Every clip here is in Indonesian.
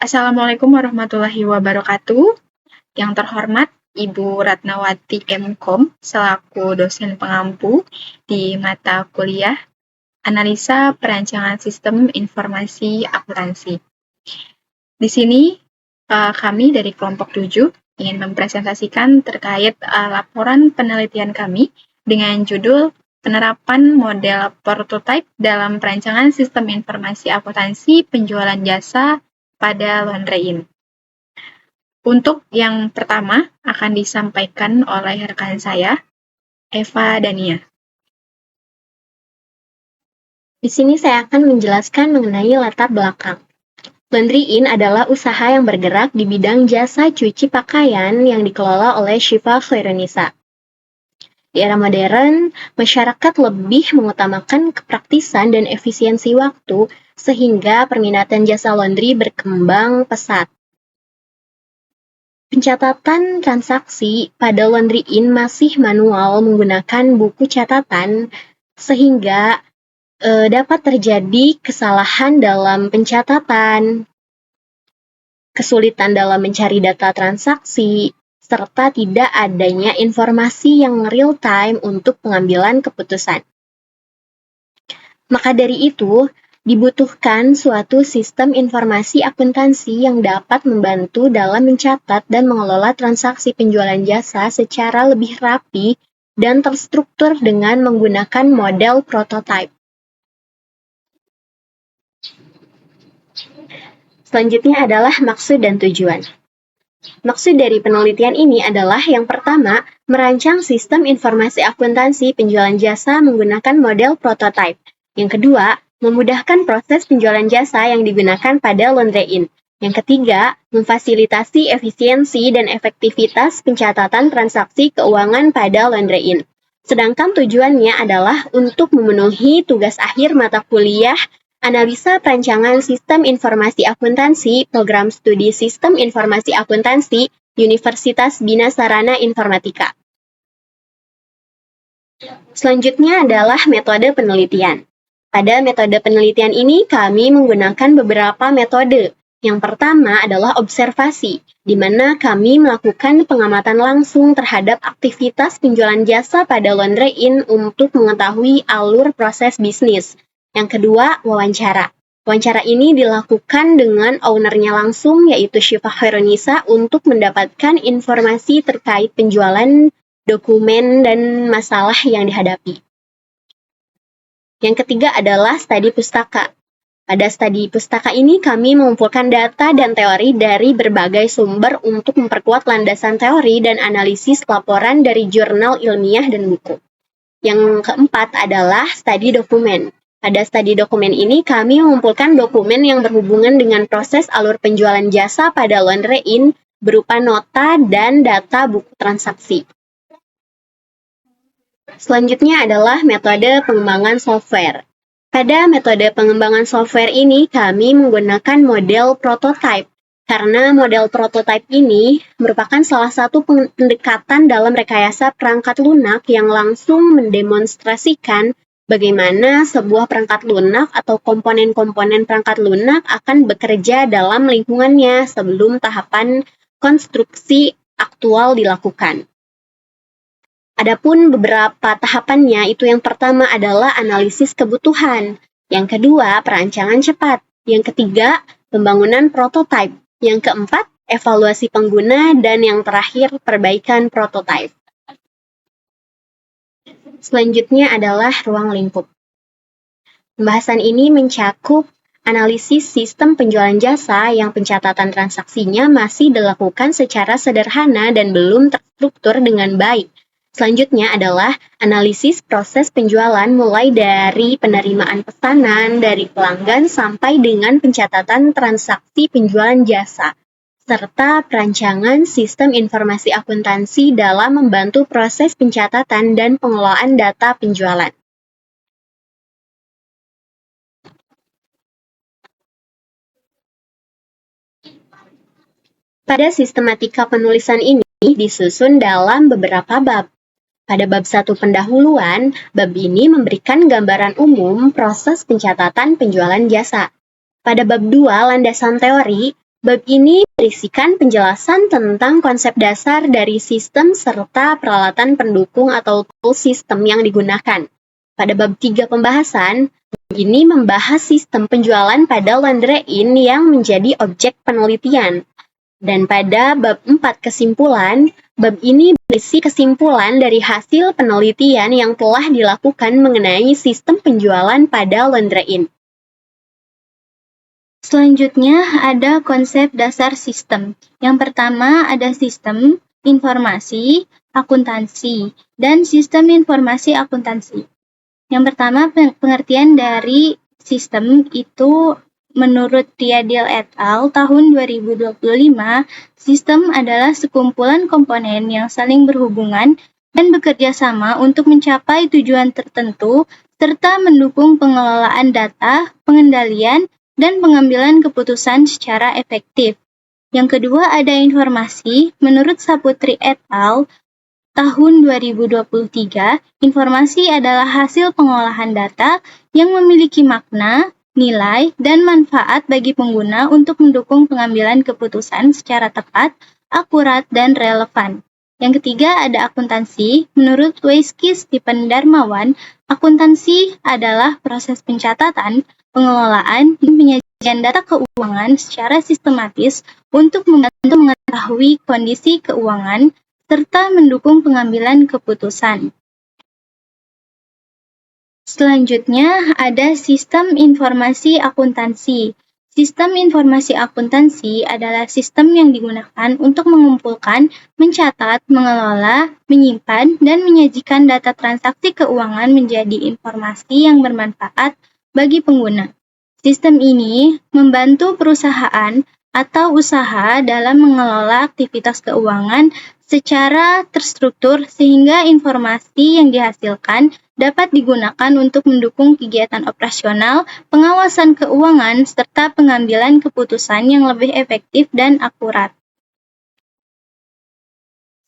Assalamualaikum warahmatullahi wabarakatuh. Yang terhormat Ibu Ratnawati M.Com selaku dosen pengampu di mata kuliah Analisa Perancangan Sistem Informasi Akuntansi. Di sini kami dari kelompok 7 ingin mempresentasikan terkait laporan penelitian kami dengan judul Penerapan Model Prototype dalam Perancangan Sistem Informasi Akuntansi Penjualan Jasa pada Laundry-In. Untuk yang pertama akan disampaikan oleh rekan saya, Eva Dania. Di sini saya akan menjelaskan mengenai latar belakang. Laundry-In adalah usaha yang bergerak di bidang jasa cuci pakaian yang dikelola oleh Syifa Khairunisa. Di era modern, masyarakat lebih mengutamakan kepraktisan dan efisiensi waktu sehingga perminatan jasa laundry berkembang pesat. Pencatatan transaksi pada Laundry-In masih manual menggunakan buku catatan sehingga dapat terjadi kesalahan dalam pencatatan, kesulitan dalam mencari data transaksi, serta tidak adanya informasi yang real-time untuk pengambilan keputusan. Maka dari itu, dibutuhkan suatu sistem informasi akuntansi yang dapat membantu dalam mencatat dan mengelola transaksi penjualan jasa secara lebih rapi dan terstruktur dengan menggunakan model prototype. Selanjutnya adalah maksud dan tujuan. Maksud dari penelitian ini adalah yang pertama, merancang sistem informasi akuntansi penjualan jasa menggunakan model prototype. Yang kedua, memudahkan proses penjualan jasa yang digunakan pada Laundry-In. Yang ketiga, memfasilitasi efisiensi dan efektivitas pencatatan transaksi keuangan pada Laundry-In. Sedangkan tujuannya adalah untuk memenuhi tugas akhir mata kuliah Analisa Perancangan Sistem Informasi Akuntansi, Program Studi Sistem Informasi Akuntansi, Universitas Bina Sarana Informatika. Selanjutnya adalah metode penelitian. Pada metode penelitian ini, kami menggunakan beberapa metode. Yang pertama adalah observasi, di mana kami melakukan pengamatan langsung terhadap aktivitas penjualan jasa pada Laundry-In untuk mengetahui alur proses bisnis. Yang kedua, wawancara. Wawancara ini dilakukan dengan ownernya langsung, yaitu Syifa Khairunisa, untuk mendapatkan informasi terkait penjualan, dokumen, dan masalah yang dihadapi. Yang ketiga adalah studi pustaka. Pada studi pustaka ini, kami mengumpulkan data dan teori dari berbagai sumber untuk memperkuat landasan teori dan analisis laporan dari jurnal ilmiah dan buku. Yang keempat adalah studi dokumen. Pada studi dokumen ini, kami mengumpulkan dokumen yang berhubungan dengan proses alur penjualan jasa pada Laundry-In berupa nota dan data buku transaksi. Selanjutnya adalah metode pengembangan software. Pada metode pengembangan software ini, kami menggunakan model prototype. Karena model prototype ini merupakan salah satu pendekatan dalam rekayasa perangkat lunak yang langsung mendemonstrasikan bagaimana sebuah perangkat lunak atau komponen-komponen perangkat lunak akan bekerja dalam lingkungannya sebelum tahapan konstruksi aktual dilakukan. Adapun beberapa tahapannya, itu yang pertama adalah analisis kebutuhan, yang kedua perancangan cepat, yang ketiga pembangunan prototipe, yang keempat evaluasi pengguna, dan yang terakhir perbaikan prototipe. Selanjutnya adalah ruang lingkup. Pembahasan ini mencakup analisis sistem penjualan jasa yang pencatatan transaksinya masih dilakukan secara sederhana dan belum terstruktur dengan baik. Selanjutnya adalah analisis proses penjualan mulai dari penerimaan pesanan dari pelanggan sampai dengan pencatatan transaksi penjualan jasa, serta perancangan sistem informasi akuntansi dalam membantu proses pencatatan dan pengelolaan data penjualan. Pada sistematika penulisan ini disusun dalam beberapa bab. Pada bab 1 pendahuluan, bab ini memberikan gambaran umum proses pencatatan penjualan jasa. Pada bab 2 landasan teori, Bab ini berisikan penjelasan tentang konsep dasar dari sistem serta peralatan pendukung atau tool sistem yang digunakan. Pada bab 3 pembahasan, bab ini membahas sistem penjualan pada laundry-in yang menjadi objek penelitian. Dan pada bab 4 kesimpulan, bab ini berisi kesimpulan dari hasil penelitian yang telah dilakukan mengenai sistem penjualan pada laundry-in. Selanjutnya ada konsep dasar sistem. Yang pertama ada sistem informasi akuntansi dan sistem informasi akuntansi. Yang pertama pengertian dari sistem itu menurut Tiadil et al. Tahun 2025, sistem adalah sekumpulan komponen yang saling berhubungan dan bekerja sama untuk mencapai tujuan tertentu serta mendukung pengelolaan data, pengendalian, dan pengambilan keputusan secara efektif. Yang kedua ada informasi, menurut Saputri et al. Tahun 2023, informasi adalah hasil pengolahan data yang memiliki makna, nilai, dan manfaat bagi pengguna untuk mendukung pengambilan keputusan secara tepat, akurat, dan relevan. Yang ketiga ada akuntansi, menurut Weiski Stephen Darmawan, akuntansi adalah proses pencatatan, pengelolaan, dan penyajian data keuangan secara sistematis untuk membantu mengetahui kondisi keuangan serta mendukung pengambilan keputusan. Selanjutnya ada sistem informasi akuntansi. Sistem informasi akuntansi adalah sistem yang digunakan untuk mengumpulkan, mencatat, mengelola, menyimpan, dan menyajikan data transaksi keuangan menjadi informasi yang bermanfaat bagi pengguna. Sistem ini membantu perusahaan atau usaha dalam mengelola aktivitas keuangan secara terstruktur sehingga informasi yang dihasilkan dapat digunakan untuk mendukung kegiatan operasional, pengawasan keuangan, serta pengambilan keputusan yang lebih efektif dan akurat.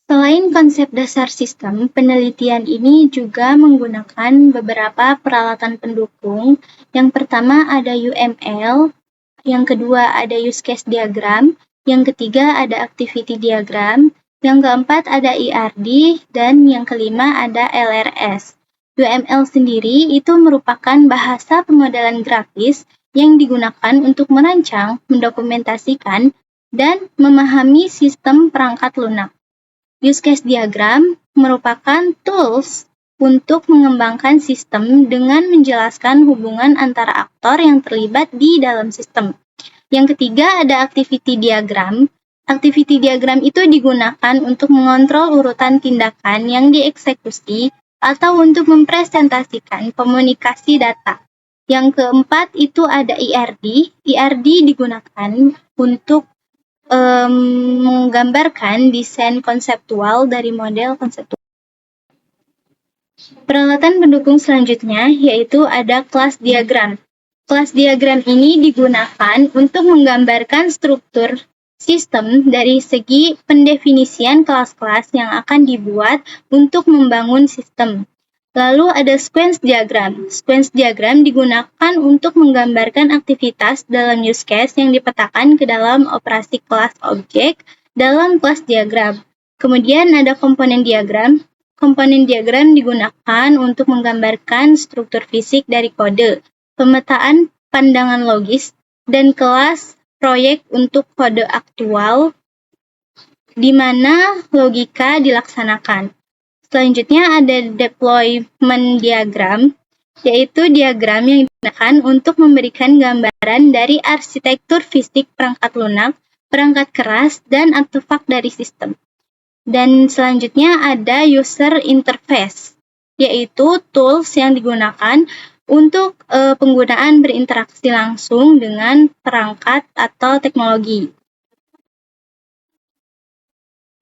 Selain konsep dasar sistem, penelitian ini juga menggunakan beberapa peralatan pendukung. Yang pertama ada UML, yang kedua ada use case diagram, yang ketiga ada activity diagram, yang keempat ada IRD, dan yang kelima ada LRS. UML sendiri itu merupakan bahasa pemodelan grafis yang digunakan untuk merancang, mendokumentasikan, dan memahami sistem perangkat lunak. Use case diagram merupakan tools untuk mengembangkan sistem dengan menjelaskan hubungan antara aktor yang terlibat di dalam sistem. Yang ketiga ada activity diagram. Activity diagram itu digunakan untuk mengontrol urutan tindakan yang dieksekusi atau untuk mempresentasikan komunikasi data. Yang keempat itu ada IRD. IRD digunakan untuk menggambarkan desain konseptual dari model konseptual. Peralatan pendukung selanjutnya yaitu ada kelas diagram. Kelas diagram ini digunakan untuk menggambarkan struktur sistem dari segi pendefinisian kelas-kelas yang akan dibuat untuk membangun sistem. Lalu ada sequence diagram. Sequence diagram digunakan untuk menggambarkan aktivitas dalam use case yang dipetakan ke dalam operasi kelas objek dalam kelas diagram. Kemudian ada komponen diagram. Komponen diagram digunakan untuk menggambarkan struktur fisik dari kode, pemetaan pandangan logis, dan kelas proyek untuk kode aktual di mana logika dilaksanakan. Selanjutnya ada deployment diagram, yaitu diagram yang digunakan untuk memberikan gambaran dari arsitektur fisik perangkat lunak, perangkat keras, dan artefak dari sistem. Dan selanjutnya ada user interface, yaitu tools yang digunakan untuk penggunaan berinteraksi langsung dengan perangkat atau teknologi.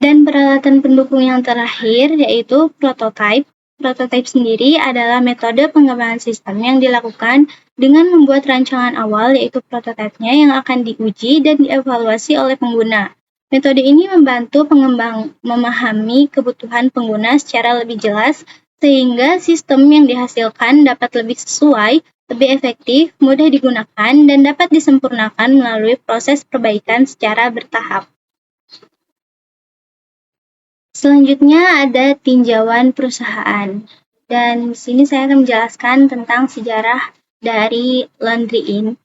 Dan peralatan pendukung yang terakhir yaitu prototype. Prototype sendiri adalah metode pengembangan sistem yang dilakukan dengan membuat rancangan awal yaitu prototipenya yang akan diuji dan dievaluasi oleh pengguna. Metode ini membantu pengembang memahami kebutuhan pengguna secara lebih jelas sehingga sistem yang dihasilkan dapat lebih sesuai, lebih efektif, mudah digunakan, dan dapat disempurnakan melalui proses perbaikan secara bertahap. Selanjutnya ada tinjauan perusahaan. Dan di sini saya akan menjelaskan tentang sejarah dari Laundry In.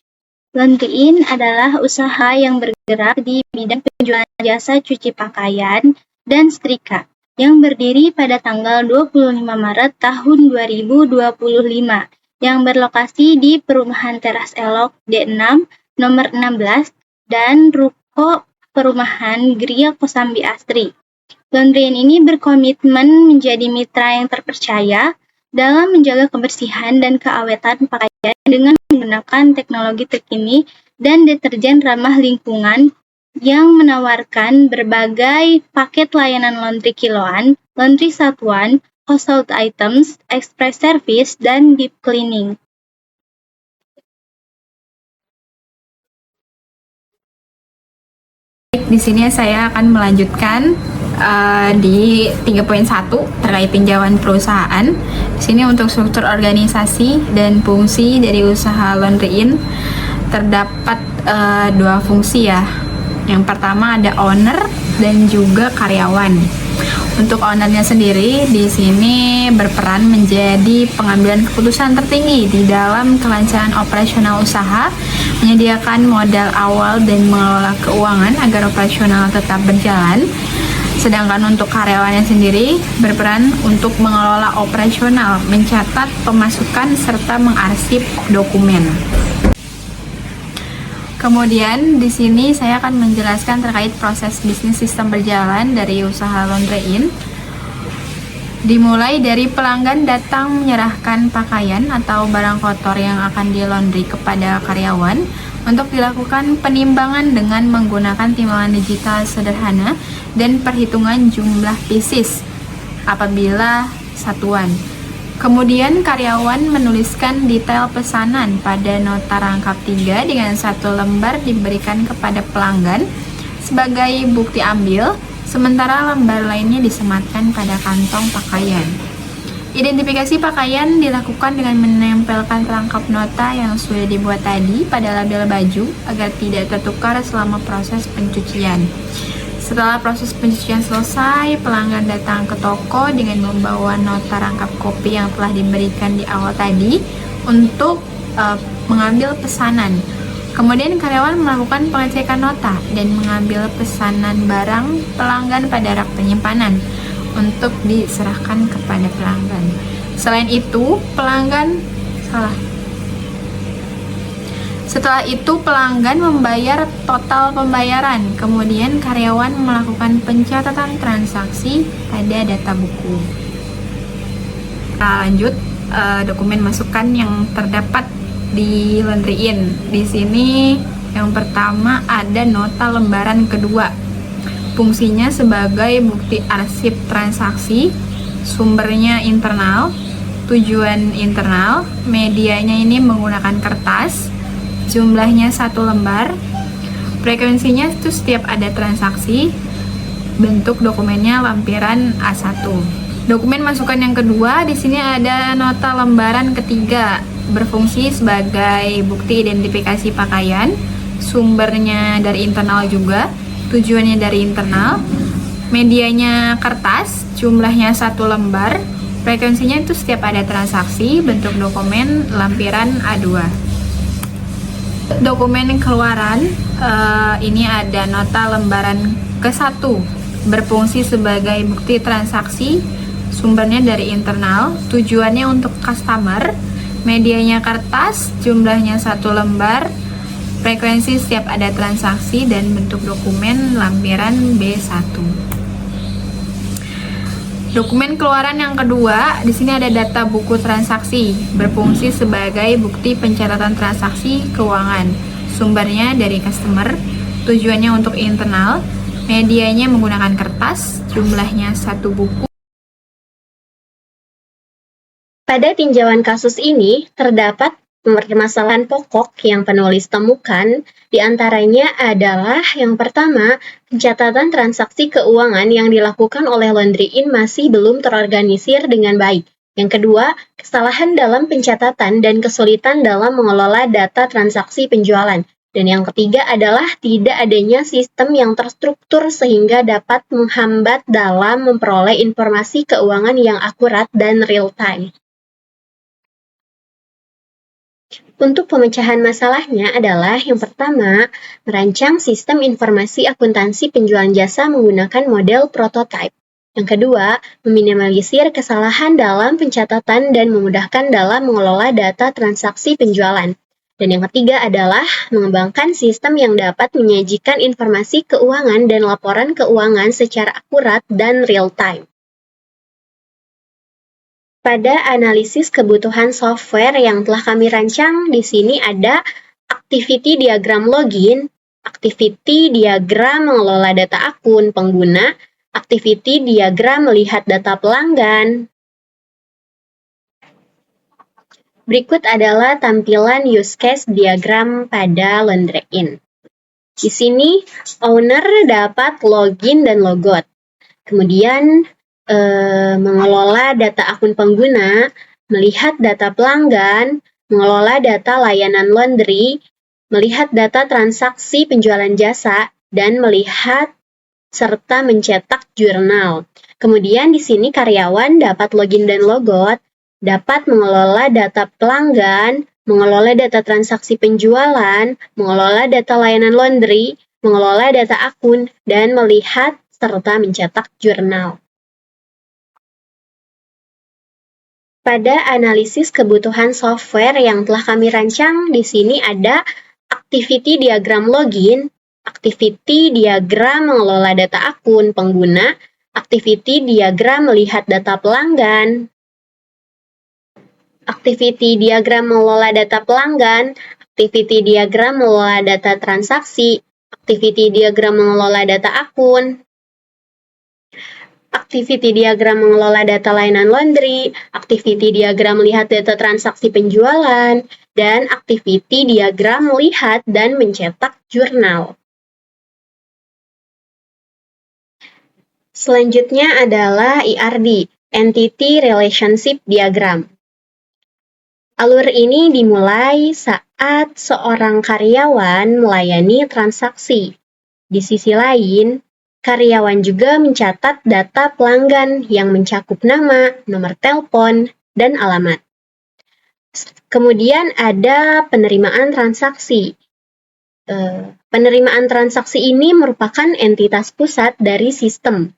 Laundry In adalah usaha yang bergerak di bidang penjualan jasa cuci pakaian dan setrika yang berdiri pada tanggal 25 Maret tahun 2025 yang berlokasi di Perumahan Teras Elok D6 nomor 16 dan Ruko Perumahan Gria Kosambi Astri. Laundry In ini berkomitmen menjadi mitra yang terpercaya dalam menjaga kebersihan dan keawetan pakaian dengan menggunakan teknologi terkini dan deterjen ramah lingkungan yang menawarkan berbagai paket layanan laundry kiloan, laundry satuan, household items, express service, dan deep cleaning. Di sini saya akan melanjutkan di 3.1 terkait tinjauan perusahaan. Di sini untuk struktur organisasi dan fungsi dari usaha Laundry In terdapat dua fungsi ya. Yang pertama ada owner dan juga karyawan. Untuk ownernya sendiri di sini berperan menjadi pengambilan keputusan tertinggi di dalam kelancaran operasional usaha, menyediakan modal awal dan mengelola keuangan agar operasional tetap berjalan. Sedangkan untuk karyawannya sendiri berperan untuk mengelola operasional, mencatat pemasukan serta mengarsip dokumen. Kemudian di sini saya akan menjelaskan terkait proses bisnis sistem berjalan dari usaha Laundry In. Dimulai dari pelanggan datang menyerahkan pakaian atau barang kotor yang akan di-laundry kepada karyawan untuk dilakukan penimbangan dengan menggunakan timbangan digital sederhana dan perhitungan jumlah pieces apabila satuan. Kemudian karyawan menuliskan detail pesanan pada nota rangkap 3 dengan satu lembar diberikan kepada pelanggan sebagai bukti ambil, sementara lembar lainnya disematkan pada kantong pakaian. Identifikasi pakaian dilakukan dengan menempelkan rangkap nota yang sudah dibuat tadi pada label baju agar tidak tertukar selama proses pencucian. Setelah proses pencucian selesai, pelanggan datang ke toko dengan membawa nota rangkap kopi yang telah diberikan di awal tadi untuk mengambil pesanan. Kemudian karyawan melakukan pengecekan nota dan mengambil pesanan barang pelanggan pada rak penyimpanan untuk diserahkan kepada pelanggan. Selain itu, Setelah itu pelanggan membayar total pembayaran, kemudian karyawan melakukan pencatatan transaksi pada data buku. Lanjut, dokumen masukan yang terdapat di Laundry In. Di sini yang pertama ada nota lembaran kedua. Fungsinya sebagai bukti arsip transaksi, sumbernya internal, tujuan internal, medianya ini menggunakan kertas, jumlahnya 1 lembar, frekuensinya itu setiap ada transaksi, bentuk dokumennya lampiran A1. Dokumen masukan yang kedua, di sini ada nota lembaran ketiga, berfungsi sebagai bukti identifikasi pakaian, sumbernya dari internal juga, tujuannya dari internal, medianya kertas, jumlahnya 1 lembar, frekuensinya itu setiap ada transaksi, bentuk dokumen lampiran A2. Dokumen keluaran, ini ada nota lembaran ke-1, berfungsi sebagai bukti transaksi, sumbernya dari internal, tujuannya untuk customer, medianya kertas, jumlahnya 1 lembar, frekuensi setiap ada transaksi, dan bentuk dokumen lampiran B1. Dokumen keluaran yang kedua, di sini ada data buku transaksi, berfungsi sebagai bukti pencatatan transaksi keuangan. Sumbernya dari customer, tujuannya untuk internal, medianya menggunakan kertas, jumlahnya 1 buku. Pada tinjauan kasus ini, terdapat permasalahan pokok yang penulis temukan, diantaranya adalah yang pertama, pencatatan transaksi keuangan yang dilakukan oleh Laundry In masih belum terorganisir dengan baik, Yang kedua, kesalahan dalam pencatatan dan kesulitan dalam mengelola data transaksi penjualan. Dan yang ketiga adalah tidak adanya sistem yang terstruktur sehingga dapat menghambat dalam memperoleh informasi keuangan yang akurat dan real-time. Untuk pemecahan masalahnya adalah yang pertama, merancang sistem informasi akuntansi penjualan jasa menggunakan model prototype. Yang kedua, meminimalisir kesalahan dalam pencatatan dan memudahkan dalam mengelola data transaksi penjualan. Dan yang ketiga adalah mengembangkan sistem yang dapat menyajikan informasi keuangan dan laporan keuangan secara akurat dan real-time. Pada analisis kebutuhan software yang telah kami rancang, di sini ada activity diagram login, activity diagram mengelola data akun pengguna, activity diagram melihat data pelanggan. Berikut adalah tampilan use case diagram pada LaundryIn. Di sini, owner dapat login dan logout. Kemudian, mengelola data akun pengguna, melihat data pelanggan, mengelola data layanan laundry, melihat data transaksi penjualan jasa, dan melihat serta mencetak jurnal. Kemudian di sini karyawan dapat login dan logout, dapat mengelola data pelanggan, mengelola data transaksi penjualan, mengelola data layanan laundry, mengelola data akun, dan melihat serta mencetak jurnal. Pada analisis kebutuhan software yang telah kami rancang, di sini ada activity diagram login, activity diagram mengelola data akun pengguna, activity diagram melihat data pelanggan, activity diagram mengelola data pelanggan, activity diagram mengelola data transaksi, activity diagram mengelola data akun, activity diagram mengelola data layanan laundry, activity diagram melihat data transaksi penjualan, dan activity diagram melihat dan mencetak jurnal. Selanjutnya adalah ERD, Entity Relationship Diagram. Alur ini dimulai saat seorang karyawan melayani transaksi. Di sisi lain, karyawan juga mencatat data pelanggan yang mencakup nama, nomor telepon, dan alamat. Kemudian ada penerimaan transaksi. Penerimaan transaksi ini merupakan entitas pusat dari sistem.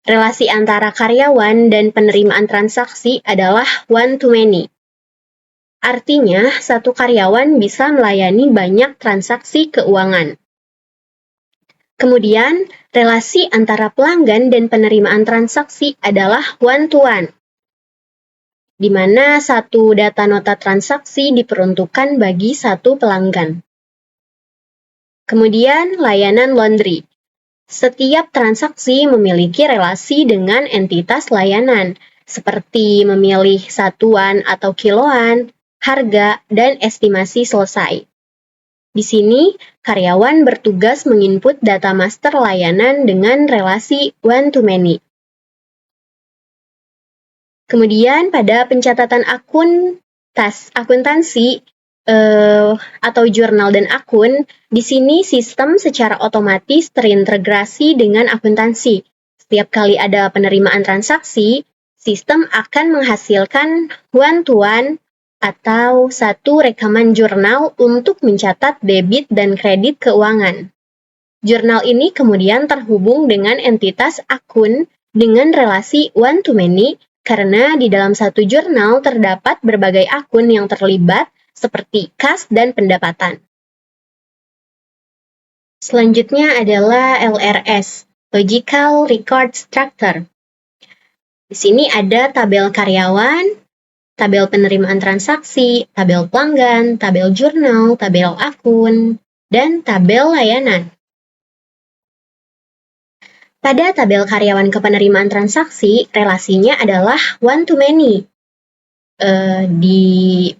Relasi antara karyawan dan penerimaan transaksi adalah one-to-many. Artinya, satu karyawan bisa melayani banyak transaksi keuangan. Kemudian, relasi antara pelanggan dan penerimaan transaksi adalah one-to-one, di mana satu data nota transaksi diperuntukkan bagi satu pelanggan. Kemudian, layanan laundry. Setiap transaksi memiliki relasi dengan entitas layanan, seperti memilih satuan atau kiloan, harga, dan estimasi selesai. Di sini, karyawan bertugas menginput data master layanan dengan relasi one-to-many. Kemudian, pada pencatatan akuntansi, atau jurnal dan akun, di sini sistem secara otomatis terintegrasi dengan akuntansi. Setiap kali ada penerimaan transaksi, sistem akan menghasilkan one-to-one atau satu rekaman jurnal untuk mencatat debit dan kredit keuangan. Jurnal ini kemudian terhubung dengan entitas akun dengan relasi one-to-many karena di dalam satu jurnal terdapat berbagai akun yang terlibat seperti kas dan pendapatan. Selanjutnya adalah LRS, Logical Record Structure. Di sini ada tabel karyawan, tabel penerimaan transaksi, tabel pelanggan, tabel jurnal, tabel akun, dan tabel layanan. Pada tabel karyawan ke penerimaan transaksi, relasinya adalah one-to-many.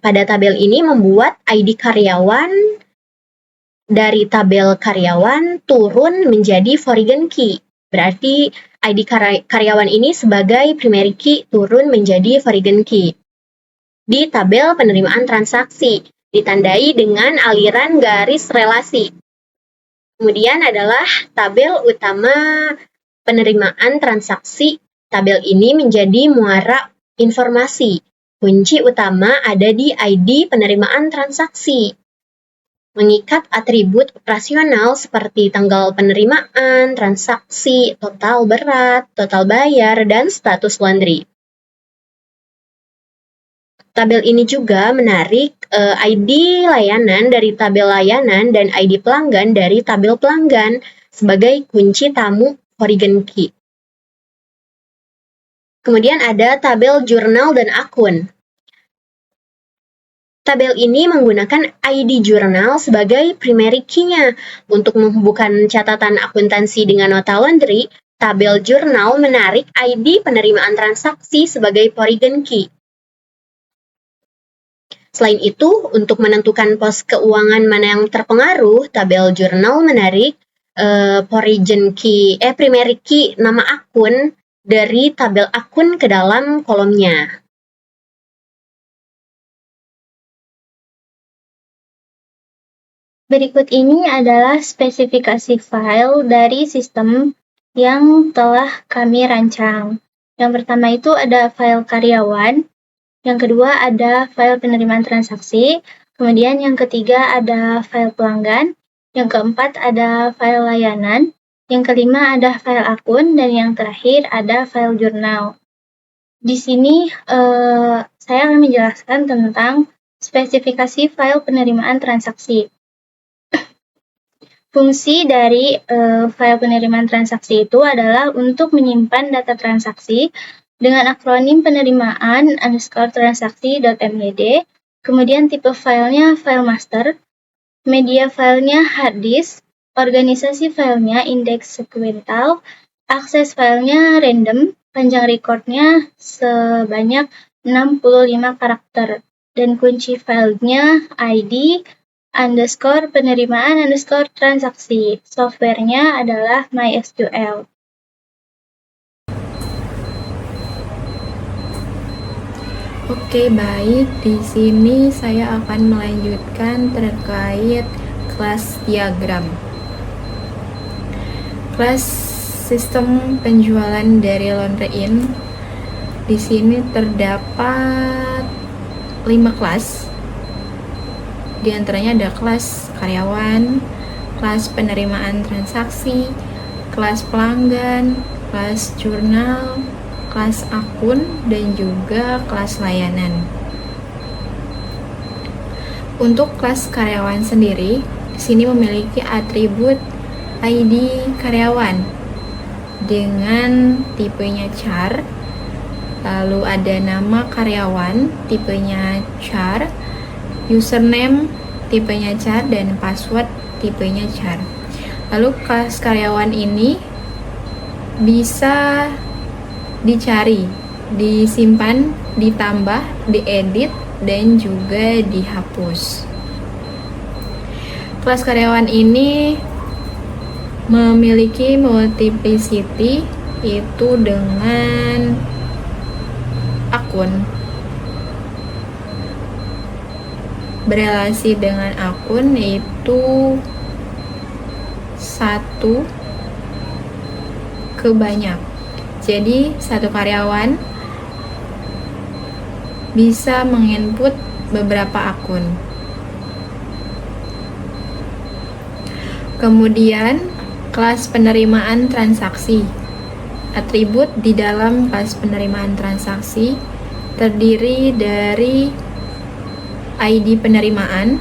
Pada tabel ini membuat ID karyawan dari tabel karyawan turun menjadi foreign key. Berarti ID karyawan ini sebagai primary key turun menjadi foreign key. Di tabel penerimaan transaksi, ditandai dengan aliran garis relasi. Kemudian adalah tabel utama penerimaan transaksi. Tabel ini menjadi muara informasi. Kunci utama ada di ID penerimaan transaksi. Mengikat atribut operasional seperti tanggal penerimaan, transaksi, total berat, total bayar, dan status laundry. Tabel ini juga menarik ID layanan dari tabel layanan dan ID pelanggan dari tabel pelanggan sebagai kunci tamu foreign key. Kemudian ada tabel jurnal dan akun. Tabel ini menggunakan ID jurnal sebagai primary key-nya. Untuk menghubungkan catatan akuntansi dengan nota laundry, tabel jurnal menarik ID penerimaan transaksi sebagai foreign key. Selain itu, untuk menentukan pos keuangan mana yang terpengaruh, tabel jurnal menarik primary key nama akun dari tabel akun ke dalam kolomnya. Berikut ini adalah spesifikasi file dari sistem yang telah kami rancang. Yang pertama itu ada file karyawan, yang kedua ada file penerimaan transaksi, kemudian yang ketiga ada file pelanggan, yang keempat ada file layanan, yang kelima ada file akun, dan yang terakhir ada file jurnal. Di sini saya akan menjelaskan tentang spesifikasi file penerimaan transaksi. Fungsi dari file penerimaan transaksi itu adalah untuk menyimpan data transaksi dengan akronim penerimaan _transaksi.myd, kemudian tipe filenya file master, media filenya hard disk, organisasi filenya indeks sekuental, akses filenya random, panjang recordnya sebanyak 65 karakter, dan kunci filenya ID _penerimaan _transaksi. Softwarenya adalah MySQL. Oke, baik. Di sini saya akan melanjutkan terkait kelas diagram. Kelas sistem penjualan dari Laundry In. Di sini terdapat 5 kelas. Di antaranya ada kelas karyawan, kelas penerimaan transaksi, kelas pelanggan, kelas jurnal, kelas akun, dan juga kelas layanan. Untuk kelas karyawan sendiri, di sini memiliki atribut ID karyawan dengan tipenya char, lalu ada nama karyawan, tipenya char, username, tipenya char, dan password, tipenya char. Lalu kelas karyawan ini bisa dicari, disimpan, ditambah, diedit, dan juga dihapus. Kelas karyawan ini memiliki multiplicity, itu dengan akun. Berelasi dengan akun yaitu 1 ke banyak. Jadi, satu karyawan bisa menginput beberapa akun. Kemudian, kelas penerimaan transaksi. Atribut di dalam kelas penerimaan transaksi terdiri dari ID penerimaan,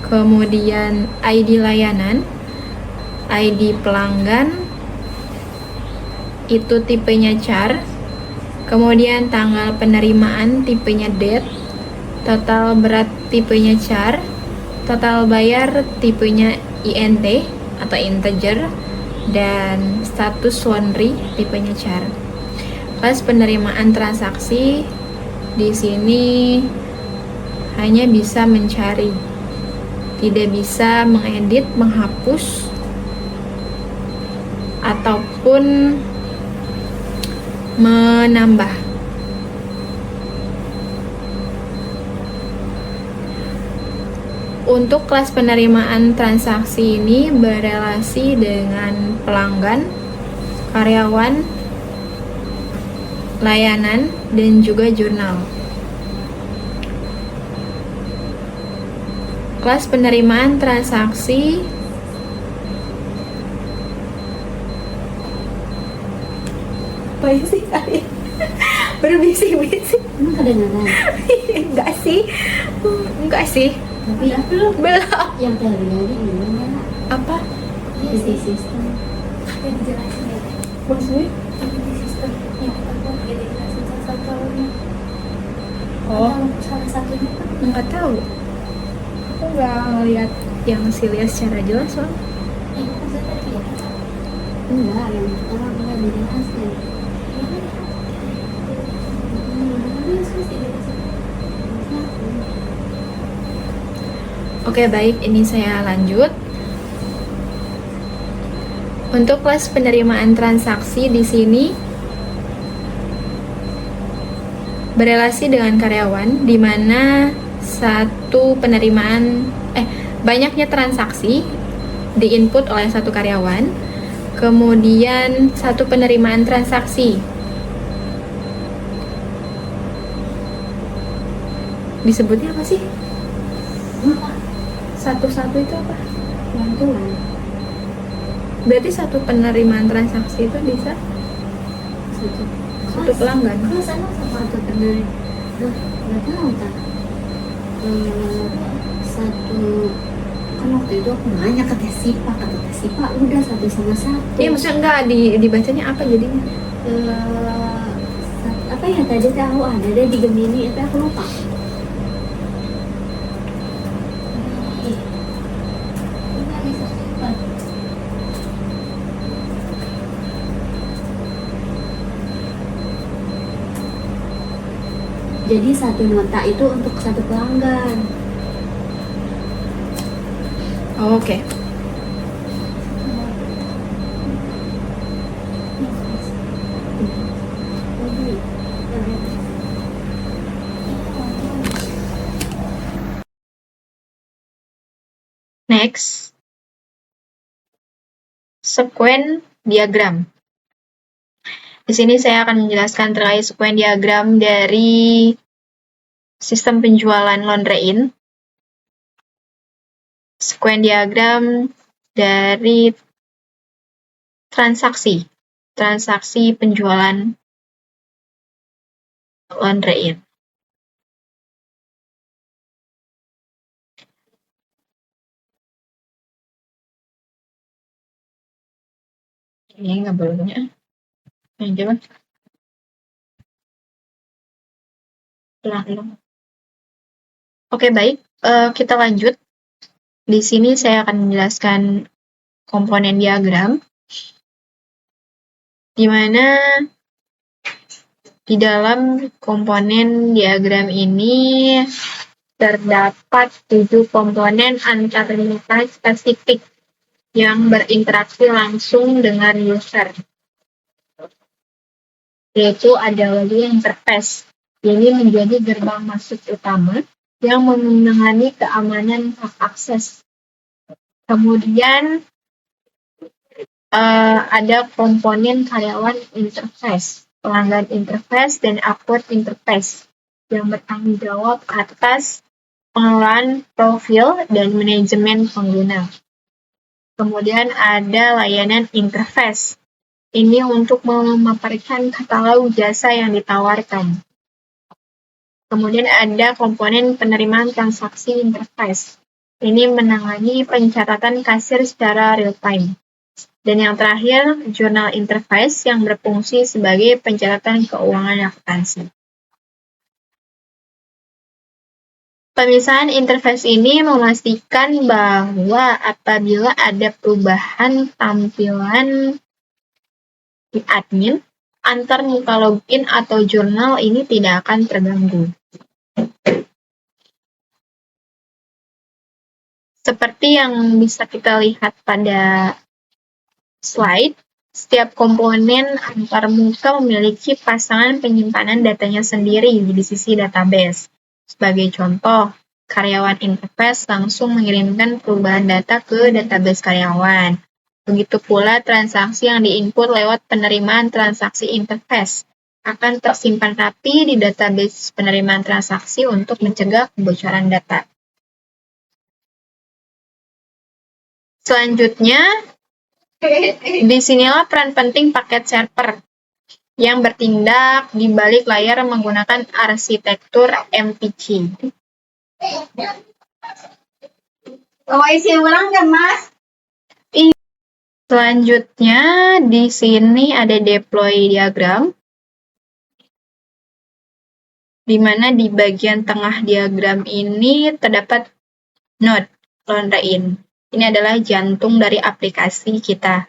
kemudian ID layanan, ID pelanggan, itu tipenya char, kemudian tanggal penerimaan tipenya date, total berat tipenya char, total bayar tipenya INT atau integer, dan status laundry tipenya char. Kelas penerimaan transaksi di sini hanya bisa mencari, tidak bisa mengedit, menghapus, ataupun menambah. Untuk kelas penerimaan transaksi ini berelasi dengan pelanggan, karyawan, layanan, dan juga jurnal. Kelas penerimaan transaksi apa sih kali? Berbisik-bisik. Emang kedengaran? Enggak sih. Tapi Belum. yang terjadi gimana? Apa? Di sistem. Yang dijelasin ya. Maksudnya? Di sistem yang aku dijelasin satu-satunya. Salah satunya kan? Enggak tahu. Aku nggak ngeliat yang Silia secara jelas soalnya. Maksudnya tadi ya? Enggak, yang pertama enggak dijelasin. Oke, baik, ini saya lanjut. Untuk kelas penerimaan transaksi di sini berelasi dengan karyawan, di mana banyaknya transaksi diinput oleh satu karyawan, kemudian satu penerimaan transaksi disebutnya apa sih? Satu-satu itu apa? Bantuan. Berarti satu penerimaan transaksi itu bisa satu pelanggan. Kalau sama satu penerima, nggak tahu tak. Satu kan waktu itu aku nanya ke Tesipa, kata Tesipa udah satu sama satu. Iya, maksudnya enggak dibacanya apa jadinya? Apa ya tadi tahu ada deh di Gemini, tapi aku lupa. Jadi satu nota itu untuk satu pelanggan. Oh, oke. Next, sequen diagram. Di sini saya akan menjelaskan terkait sequen diagram dari sistem penjualan laundry-in. Sequen diagram dari transaksi penjualan laundry-in. Ini nggak bolehnya. Coba. Pelan-pelan. Oke, baik. Kita lanjut. Di sini saya akan menjelaskan komponen diagram, di mana di dalam komponen diagram ini terdapat 7 komponen antarmuka spesifik yang berinteraksi langsung dengan user. Yaitu ada login interface. Ini menjadi gerbang masuk utama yang menangani keamanan hak akses. Kemudian ada komponen karyawan interface, pelanggan interface, dan upward interface yang bertanggung jawab atas pengelolaan profil dan manajemen pengguna. Kemudian ada layanan interface. Ini untuk memaparkan katalog jasa yang ditawarkan. Kemudian ada komponen penerimaan transaksi interface. Ini menangani pencatatan kasir secara real time. Dan yang terakhir, jurnal interface yang berfungsi sebagai pencatatan keuangan akuntansi. Pemisahan interface ini memastikan bahwa apabila ada perubahan tampilan di admin, antar muka login atau jurnal ini tidak akan terganggu. Seperti yang bisa kita lihat pada slide, Setiap komponen antarmuka memiliki pasangan penyimpanan datanya sendiri di sisi database. Sebagai contoh, karyawan interface langsung mengirimkan perubahan data ke database karyawan. Begitu pula transaksi yang diinput lewat penerimaan transaksi interface akan tersimpan rapi di database penerimaan transaksi untuk mencegah kebocoran data. Selanjutnya, disinilah peran penting paket server yang bertindak di balik layar menggunakan arsitektur MPC. isi ulang kan, Mas? Selanjutnya, di sini ada deploy diagram, di mana di bagian tengah diagram ini terdapat node laundry-in. Ini adalah jantung dari aplikasi kita.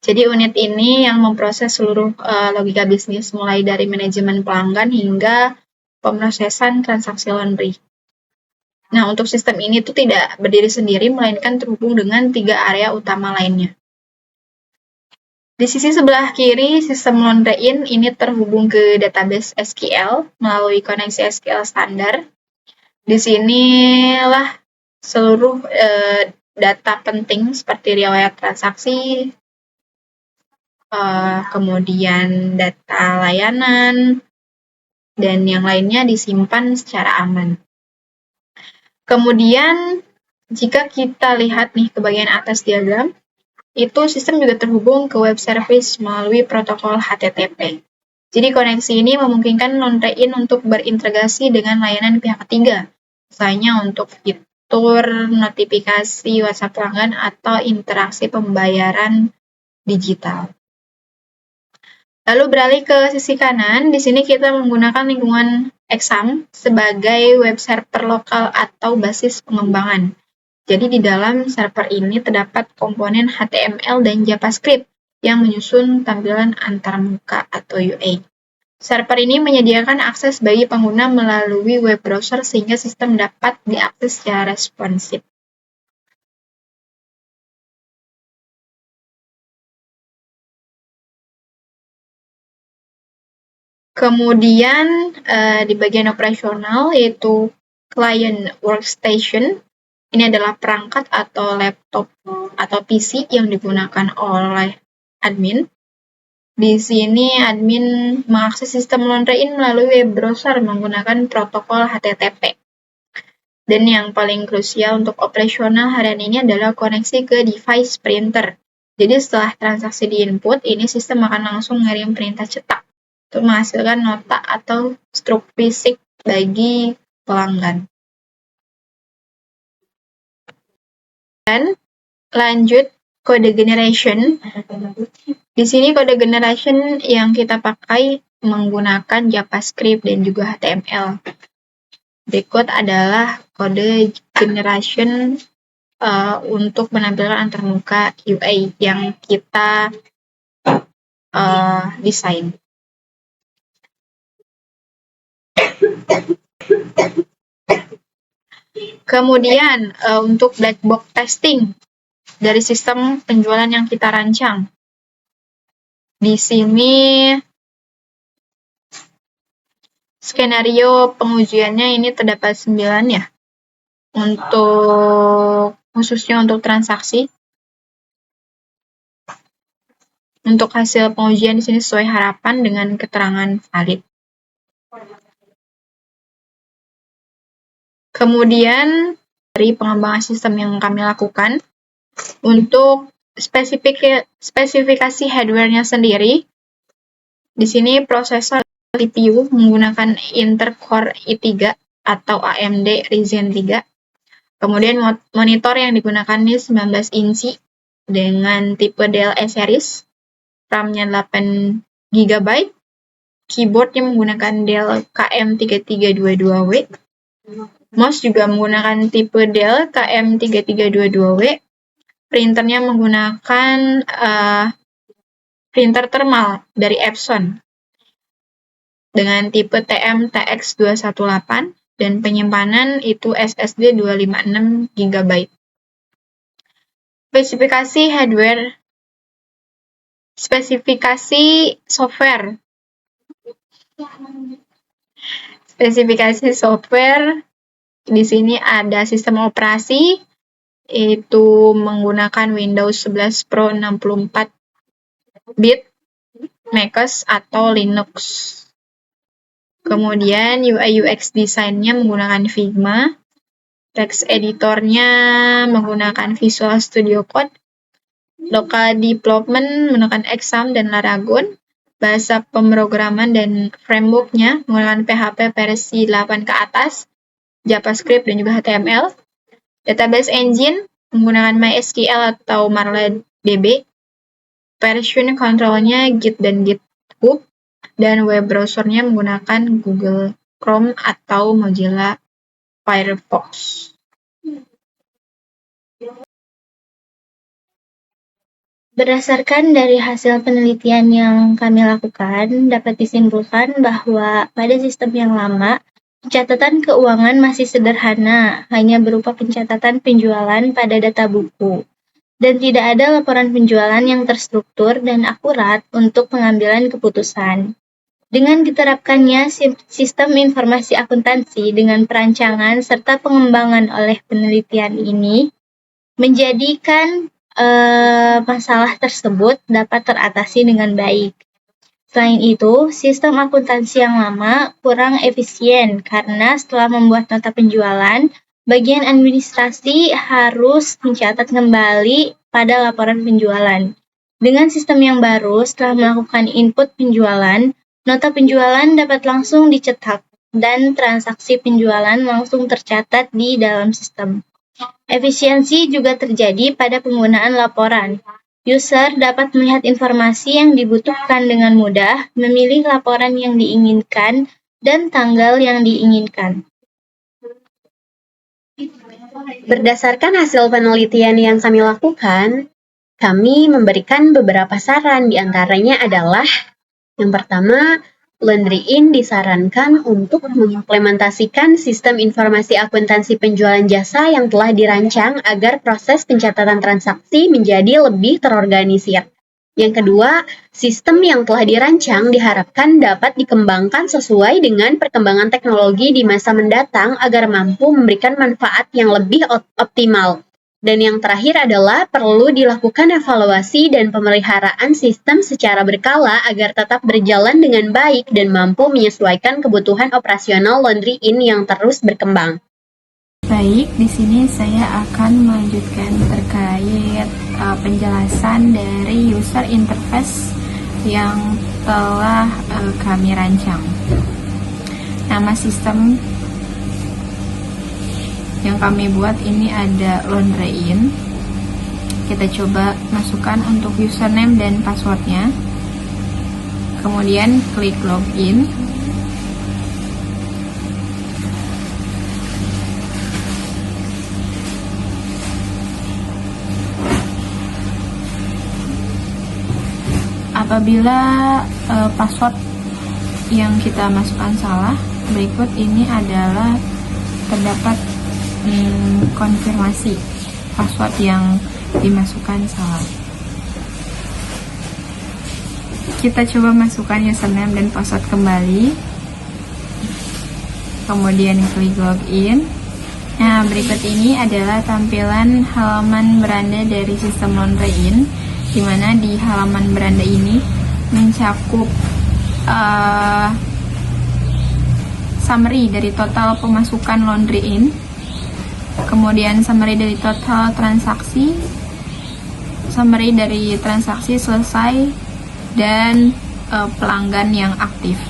Jadi unit ini yang memproses seluruh logika bisnis, mulai dari manajemen pelanggan hingga pemrosesan transaksi laundry. Nah, untuk sistem ini tuh tidak berdiri sendiri, melainkan terhubung dengan 3 area utama lainnya. Di sisi sebelah kiri, sistem laundry-in ini terhubung ke database SQL melalui koneksi SQL standar. Di sinilah seluruh data penting seperti riwayat transaksi, kemudian data layanan, dan yang lainnya disimpan secara aman. Kemudian, jika kita lihat nih ke bagian atas diagram, itu sistem juga terhubung ke web service melalui protokol HTTP. Jadi koneksi ini memungkinkan laundry-in untuk berintegrasi dengan layanan pihak ketiga, misalnya untuk fitur notifikasi WhatsApp pelanggan atau interaksi pembayaran digital. Lalu beralih ke sisi kanan, di sini kita menggunakan lingkungan Exam sebagai web server lokal atau basis pengembangan. Jadi di dalam server ini terdapat komponen HTML dan JavaScript yang menyusun tampilan antarmuka atau UI. Server ini menyediakan akses bagi pengguna melalui web browser sehingga sistem dapat diakses secara responsif. Kemudian di bagian operasional yaitu client workstation, ini adalah perangkat atau laptop atau PC yang digunakan oleh admin. Di sini admin mengakses sistem laundry-in melalui web browser menggunakan protokol HTTP. Dan yang paling krusial untuk operasional harian ini adalah koneksi ke device printer. Jadi setelah transaksi di-input, ini sistem akan langsung mengirim perintah cetak untuk menghasilkan nota atau struk fisik bagi pelanggan. Dan lanjut kode generation. Di sini kode generation yang kita pakai menggunakan JavaScript dan juga HTML. Berikut adalah kode generation untuk menampilkan antarmuka UI yang kita desain. Kemudian untuk black box testing dari sistem penjualan yang kita rancang. Di sini skenario pengujiannya ini terdapat 9 ya. Khususnya untuk transaksi. Untuk hasil pengujian di sini sesuai harapan dengan keterangan valid. Kemudian dari pengembangan sistem yang kami lakukan untuk spesifikasi hardware-nya sendiri. Di sini prosesor CPU menggunakan Intel Core i3 atau AMD Ryzen 3. Kemudian monitor yang digunakan ini 19 inci dengan tipe Dell E-series, RAM-nya 8 GB, keyboard yang menggunakan Dell KM3322W, mouse juga menggunakan tipe Dell KM3322W, printernya menggunakan printer thermal dari Epson dengan tipe TM-TX218 dan penyimpanan itu SSD 256 GB. Spesifikasi hardware Spesifikasi software. Spesifikasi software di sini ada sistem operasi, itu menggunakan Windows 11 Pro 64 bit, macOS atau Linux. Kemudian UI UX desainnya menggunakan Figma, text editornya menggunakan Visual Studio Code, local development menggunakan Xamarin dan Laragon, bahasa pemrograman dan frameworknya menggunakan PHP versi 8 ke atas, JavaScript dan juga HTML, database engine menggunakan MySQL atau MariaDB, version control-nya Git dan GitHub, dan web browser-nya menggunakan Google Chrome atau Mozilla Firefox. Berdasarkan dari hasil penelitian yang kami lakukan, dapat disimpulkan bahwa pada sistem yang lama, pencatatan keuangan masih sederhana, hanya berupa pencatatan penjualan pada data buku, dan tidak ada laporan penjualan yang terstruktur dan akurat untuk pengambilan keputusan. Dengan diterapkannya sistem informasi akuntansi dengan perancangan serta pengembangan oleh penelitian ini, menjadikan masalah tersebut dapat teratasi dengan baik. Selain itu, sistem akuntansi yang lama kurang efisien karena setelah membuat nota penjualan, bagian administrasi harus mencatat kembali pada laporan penjualan. Dengan sistem yang baru, setelah melakukan input penjualan, nota penjualan dapat langsung dicetak dan transaksi penjualan langsung tercatat di dalam sistem. Efisiensi juga terjadi pada penggunaan laporan. User dapat melihat informasi yang dibutuhkan dengan mudah, memilih laporan yang diinginkan, dan tanggal yang diinginkan. Berdasarkan hasil penelitian yang kami lakukan, kami memberikan beberapa saran, di antaranya adalah yang pertama, Laundry-In disarankan untuk mengimplementasikan sistem informasi akuntansi penjualan jasa yang telah dirancang agar proses pencatatan transaksi menjadi lebih terorganisir. Yang kedua, sistem yang telah dirancang diharapkan dapat dikembangkan sesuai dengan perkembangan teknologi di masa mendatang agar mampu memberikan manfaat yang lebih optimal. Dan yang terakhir adalah perlu dilakukan evaluasi dan pemeliharaan sistem secara berkala agar tetap berjalan dengan baik dan mampu menyesuaikan kebutuhan operasional Laundry-In yang terus berkembang. Baik, di sini saya akan melanjutkan terkait penjelasan dari user interface yang telah kami rancang. Nama sistem yang kami buat ini ada Laundry-In. Kita coba masukkan untuk username dan passwordnya. Kemudian klik login. Apabila password yang kita masukkan salah, berikut ini adalah terdapat konfirmasi password yang dimasukkan salah. Kita coba masukkan username dan password kembali, kemudian klik login. Nah, berikut ini adalah tampilan halaman beranda dari sistem Laundry-In, di mana di halaman beranda ini mencakup summary dari total pemasukan Laundry-In, kemudian summary dari total transaksi, summary dari transaksi selesai, dan pelanggan yang aktif.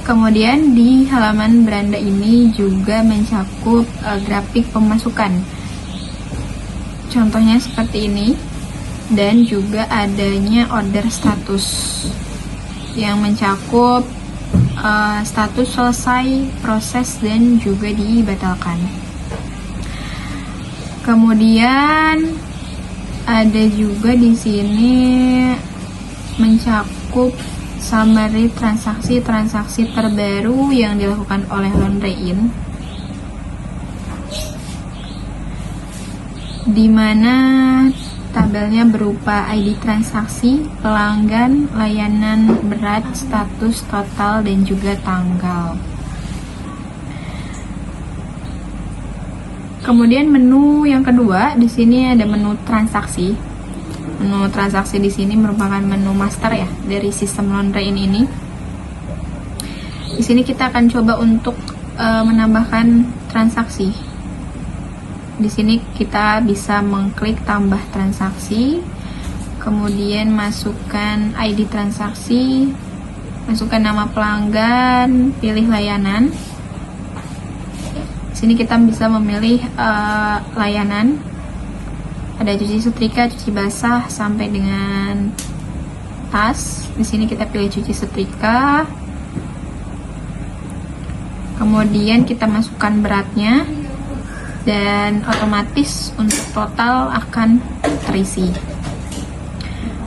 Kemudian di halaman beranda ini juga mencakup grafik pemasukan, contohnya seperti ini, dan juga adanya order status yang mencakup status selesai, proses, dan juga dibatalkan. Kemudian ada juga di sini mencakup summary transaksi-transaksi terbaru yang dilakukan oleh Laundry-In, di mana Tabelnya berupa ID transaksi, pelanggan, layanan berat, status, total, dan juga tanggal. Kemudian menu yang kedua, di sini ada menu transaksi. Menu transaksi di sini merupakan menu master ya dari sistem laundry ini. Di sini kita akan coba untuk menambahkan transaksi. Di sini kita bisa mengklik tambah transaksi, kemudian masukkan ID transaksi, masukkan nama pelanggan, pilih layanan. Di sini kita bisa memilih layanan. Ada cuci setrika, cuci basah, sampai dengan tas. Di sini kita pilih cuci setrika. Kemudian kita masukkan beratnya. Dan otomatis untuk total akan terisi.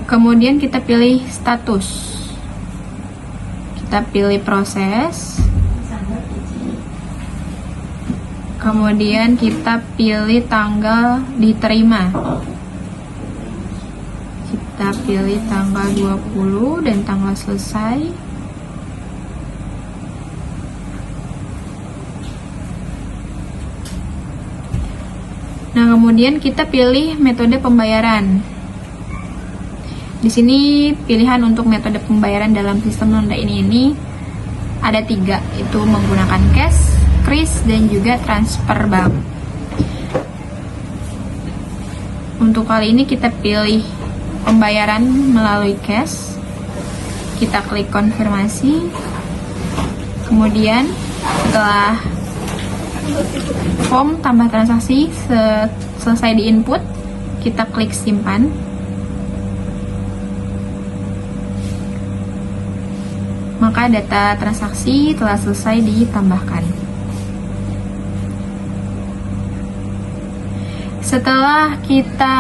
Kemudian kita pilih status, kita pilih proses, kemudian kita pilih tanggal diterima, kita pilih tanggal 20 dan tanggal selesai. Nah, kemudian kita pilih metode pembayaran. Di sini pilihan untuk metode pembayaran dalam sistem laundry ini ada 3, itu menggunakan cash, kris, dan juga transfer bank. Untuk kali ini kita pilih pembayaran melalui cash. Kita klik konfirmasi. Kemudian setelah form tambah transaksi selesai di input, kita klik simpan. Maka data transaksi telah selesai ditambahkan. Setelah kita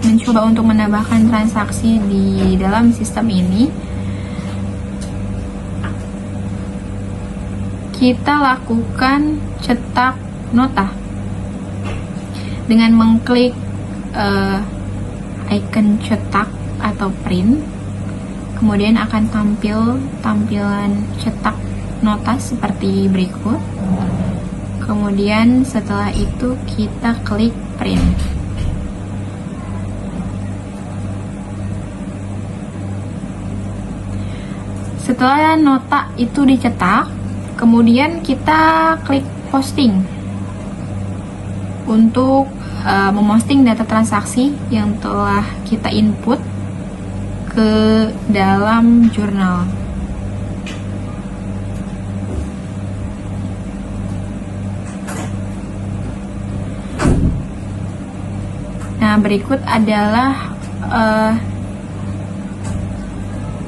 mencoba untuk menambahkan transaksi di dalam sistem ini, kita lakukan cetak nota dengan mengklik icon cetak atau print. Kemudian akan tampil tampilan cetak nota seperti berikut. Kemudian setelah itu kita klik print. Setelah nota itu dicetak, kemudian kita klik posting untuk memosting data transaksi yang telah kita input ke dalam jurnal. Nah, berikut adalah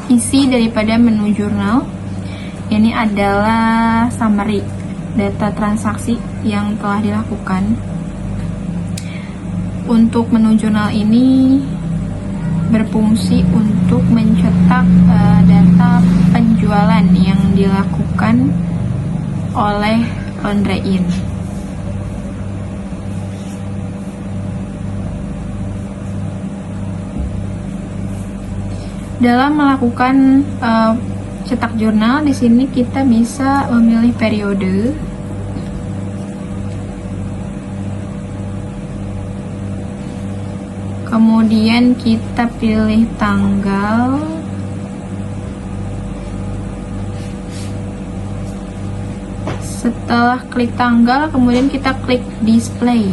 isi daripada menu jurnal. Ini adalah summary data transaksi yang telah dilakukan. Untuk menu jurnal ini berfungsi untuk mencetak data penjualan yang dilakukan oleh Laundry In. Dalam melakukan cetak jurnal, di sini kita bisa memilih periode. Kemudian kita pilih tanggal. Setelah klik tanggal, kemudian kita klik display.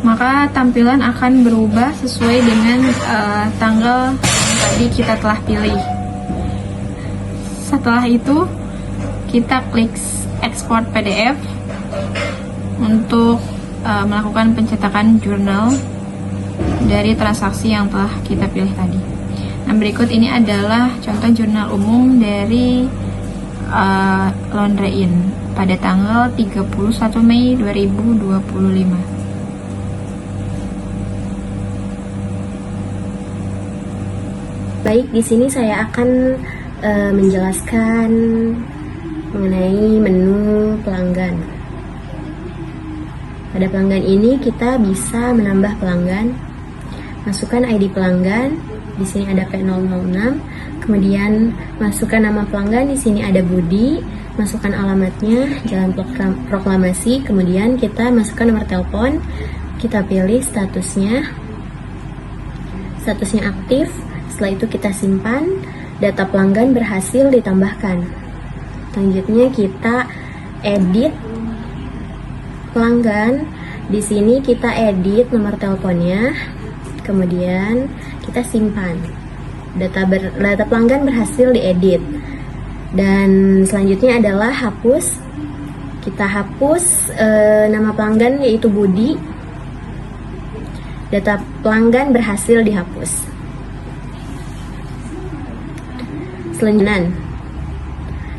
Maka tampilan akan berubah sesuai dengan tanggal yang tadi kita telah pilih. Setelah itu kita klik export PDF untuk melakukan pencetakan jurnal dari transaksi yang telah kita pilih tadi. Nah, berikut ini adalah contoh jurnal umum dari Laundry In pada tanggal 31 Mei 2025. Baik, di sini saya akan menjelaskan mengenai menu pelanggan. Pada pelanggan ini kita bisa menambah pelanggan, masukkan ID pelanggan, di sini ada P006, kemudian masukkan nama pelanggan, di sini ada Budi, masukkan alamatnya, Jalan Proklamasi, kemudian kita masukkan nomor telepon, kita pilih statusnya aktif, setelah itu kita simpan, data pelanggan berhasil ditambahkan. Selanjutnya kita edit pelanggan, di sini kita edit nomor teleponnya, kemudian kita simpan. Data pelanggan berhasil diedit. Dan selanjutnya adalah hapus. Kita hapus nama pelanggan yaitu Budi. Data pelanggan berhasil dihapus. Selanjutnya,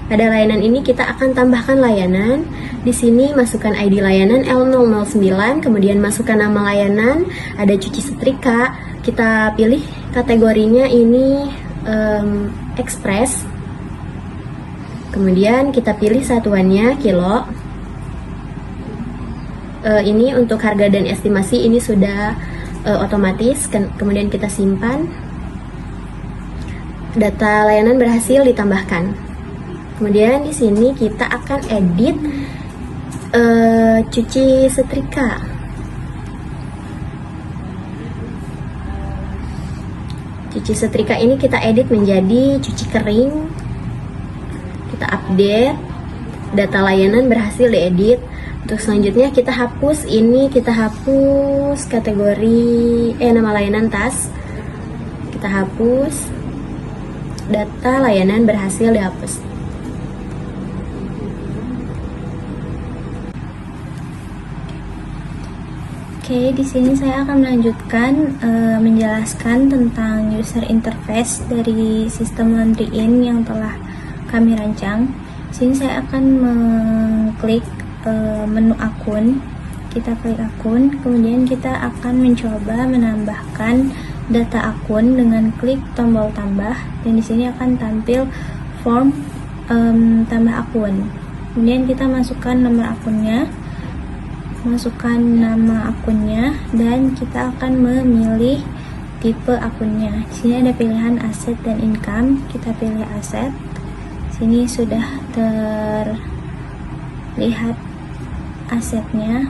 pada layanan ini kita akan tambahkan layanan. Di sini masukkan ID layanan L009, kemudian masukkan nama layanan, ada cuci setrika. Kita pilih kategorinya ini Express. Kemudian kita pilih satuannya kilo. Ini untuk harga dan estimasi ini sudah otomatis. Kemudian kita simpan. Data layanan berhasil ditambahkan. Kemudian di sini kita akan edit cuci setrika. Cuci setrika ini kita edit menjadi cuci kering. Kita update. Data layanan berhasil diedit. Untuk selanjutnya kita hapus ini, kita hapus kategori nama layanan tas. Kita hapus. Data layanan berhasil dihapus. Oke, di sini saya akan melanjutkan menjelaskan tentang user interface dari sistem Laundry In yang telah kami rancang. Di sini saya akan mengklik menu akun. Kita klik akun, kemudian kita akan mencoba menambahkan data akun dengan klik tombol tambah, dan di sini akan tampil form tambah akun. Kemudian kita masukkan nomor akunnya, masukkan nama akunnya, dan kita akan memilih tipe akunnya. Di sini ada pilihan aset dan income. Kita pilih aset. Sini sudah terlihat asetnya.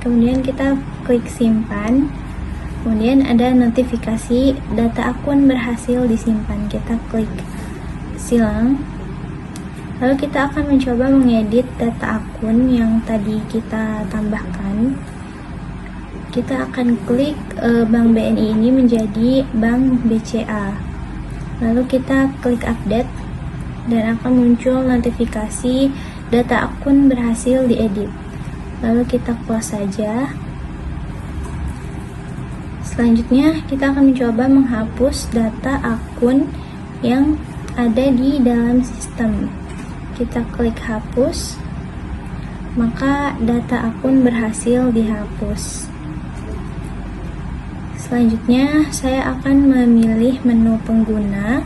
Kemudian kita klik simpan. Kemudian ada notifikasi data akun berhasil disimpan. Kita klik silang. Lalu kita akan mencoba mengedit data akun yang tadi kita tambahkan. Kita akan klik Bank BNI ini menjadi Bank BCA. Lalu kita klik update dan akan muncul notifikasi data akun berhasil diedit. Lalu kita close saja. Selanjutnya kita akan mencoba menghapus data akun yang ada di dalam sistem. Kita klik hapus, maka data akun berhasil dihapus. Selanjutnya saya akan memilih menu pengguna.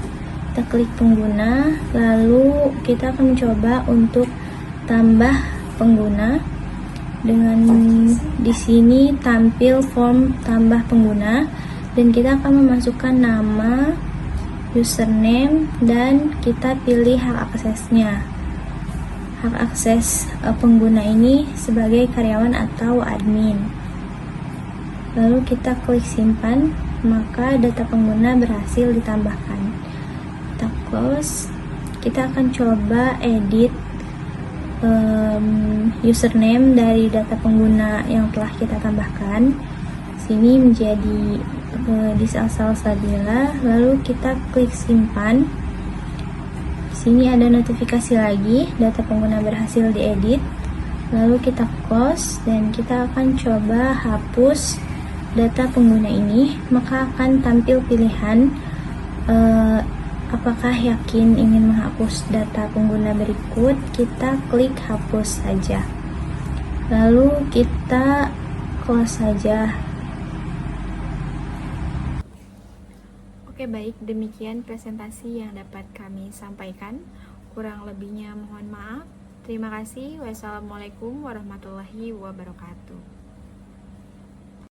Kita klik pengguna, lalu kita akan mencoba untuk tambah pengguna. Dengan di sini tampil form tambah pengguna, dan kita akan memasukkan nama, username, dan kita pilih hak aksesnya. Hak akses pengguna ini sebagai karyawan atau admin. Lalu kita klik simpan, maka data pengguna berhasil ditambahkan. Kita close. Kita akan coba edit username dari data pengguna yang telah kita tambahkan. Sini menjadi Disal Sabila. Lalu kita klik simpan. Sini ada notifikasi lagi, data pengguna berhasil diedit. Lalu kita close dan kita akan coba hapus data pengguna ini. Maka akan tampil pilihan apakah yakin ingin menghapus data pengguna berikut. Kita klik hapus saja. Lalu kita close saja. Oke, baik, demikian presentasi yang dapat kami sampaikan. Kurang lebihnya mohon maaf. Terima kasih. Wassalamualaikum warahmatullahi wabarakatuh.